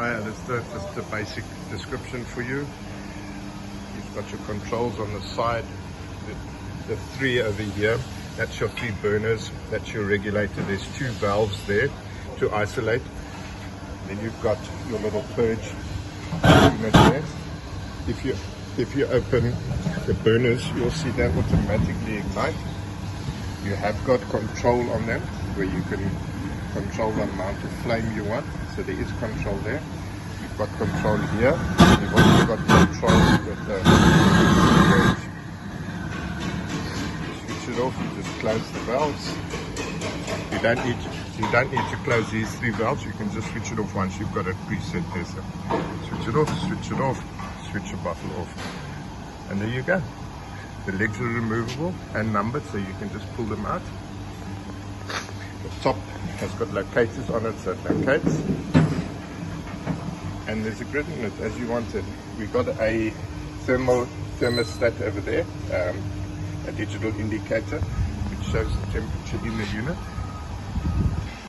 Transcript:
yeah, that's the basic description for you. You've got your controls on the side, the three over here. That's your 3 burners, that's your regulator. There's 2 valves there to isolate. Then you've got your little purge unit there. If you open the burners, you'll see that automatically ignite. You have got control on them, where you can control the amount of flame you want. So there is control there. You've got control here. You've also got control with the purge. Switch it off. You just close the valves. You don't need to close these 3 valves. You can just switch it off once you've got it preset there. So switch it off, switch your bottle off, and there you go. The legs are removable and numbered, so you can just pull them out. The top has got locators on it, so it locates. And there's a grid in it as you want it. We've got a thermostat over there, a digital indicator which shows the temperature in the unit.